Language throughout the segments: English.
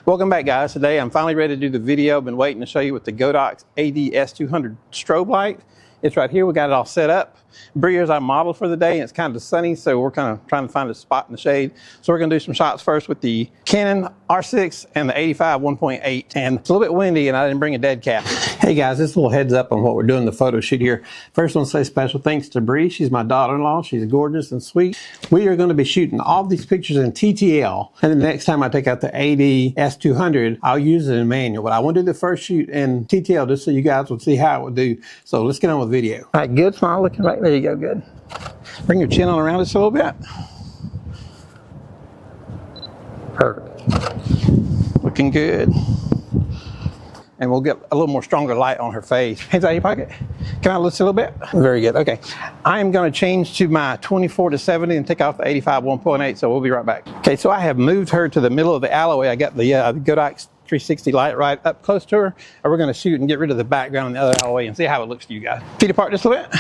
Welcome back, guys. Today I'm finally ready to do the video. I've been waiting to show you with the Godox Ad-s200 strobe light. It's right here. We got it all set up. Breer's our model for the day, and it's kind of sunny, so we're kind of trying to find a spot in the shade. So we're going to do some shots first with the Canon R6 and the 85 1.8, and it's a little bit windy, and I didn't bring a dead cat. Hey guys, this little heads up on what we're doing the photo shoot here. First, I want to say special thanks to Bree. She's my daughter-in-law. She's gorgeous and sweet. We are going to be shooting all these pictures in TTL, and the next time I take out the Ad-s200, I'll use it in manual. But I want to do the first shoot in TTL just so you guys will see how it would do. So let's get on with the video. All right, good smile looking right there. You go, good. Bring your chin on around us a little bit. Perfect. Looking good. And we'll get a little more stronger light on her face. Hands out of your pocket. Can I lift a little bit? Very good. Okay. I am going to change to my 24-70 and take off the 85 1.8, so we'll be right back. Okay, so I have moved her to the middle of the alleyway. I got the Godox 360 light right up close to her, and we're going to shoot and get rid of the background in the other alleyway and see how it looks to you guys. Feet apart just a little bit.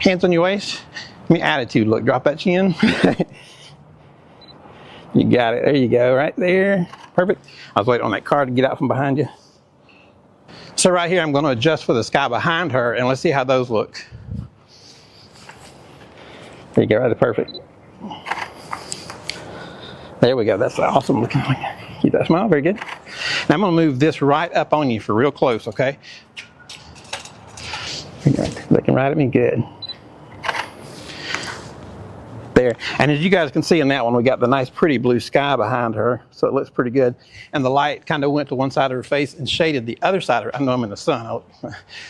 Hands on your waist. Give me attitude look. Drop that chin. You got it. There you go. Right there. Perfect. I was waiting on that car to get out from behind you. So right here, I'm going to adjust for the sky behind her, and let's see how those look. There you go. Right there. Perfect. There we go. That's awesome looking. Keep that smile. Very good. Now I'm going to move this right up on you for real close, okay? Looking right at me. Good. There. And as you guys can see in that one, we got the nice pretty blue sky behind her, so it looks pretty good. And the light kind of went to one side of her face and shaded the other side of her. I know I'm in the sun.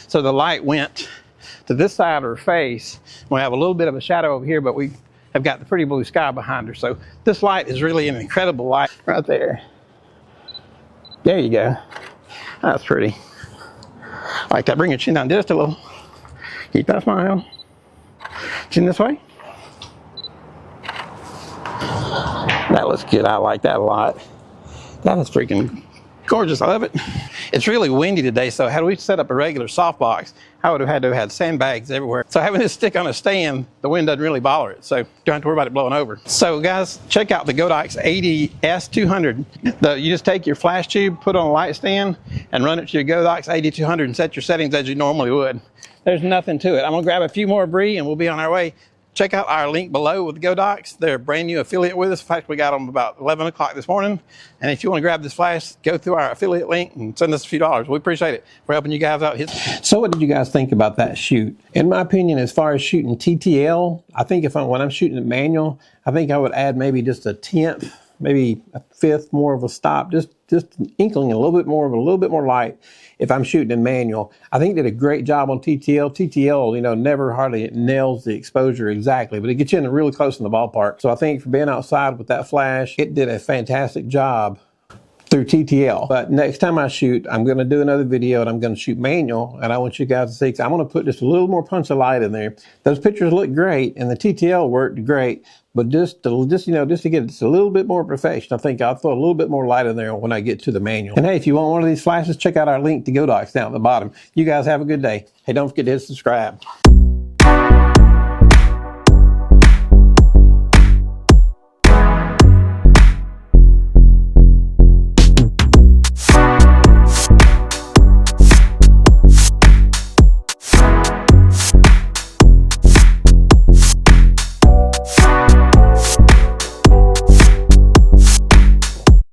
So the light went to this side of her face. We have a little bit of a shadow over here, but we have got the pretty blue sky behind her. So this light is really an incredible light right there. There you go. That's pretty. Like that. Bring your chin down just a little. Keep that smile. Chin this way. That looks good. I like that a lot. That is freaking gorgeous. I love it. It's really windy today, so had we set up a regular softbox, I would have had to have had sandbags everywhere. So having this stick on a stand, the wind doesn't really bother it, so you don't have to worry about it blowing over. So guys, check out the Godox Ad-s200. You just take your flash tube, put it on a light stand, and run it to your Godox Ad-s200 and set your settings as you normally would. There's nothing to it. I'm gonna grab a few more Bree and we'll be on our way. Check out our link below with Godox. They're a brand new affiliate with us. In fact, we got them about 11 o'clock this morning. And if you want to grab this flash, go through our affiliate link and send us a few dollars. We appreciate it for helping you guys out. So what did you guys think about that shoot? In my opinion, as far as shooting TTL, I think when I'm shooting it manual, I think I would add maybe just a 1/10, maybe a 1/5 more of a stop, just inkling a little bit more light if I'm shooting in manual. I think did a great job on TTL. TTL, never hardly nails the exposure exactly, but it gets you in really close in the ballpark. So I think for being outside with that flash, it did a fantastic job through TTL. But next time I shoot, I'm going to do another video and I'm going to shoot manual, and I want you guys to see, because I'm going to put just a little more punch of light in there. Those pictures look great and the TTL worked great, but just to get just a little bit more perfection, I think I'll throw a little bit more light in there when I get to the manual. And hey, if you want one of these flashes, check out our link to Godox down at the bottom. You guys have a good day. Hey, don't forget to hit subscribe.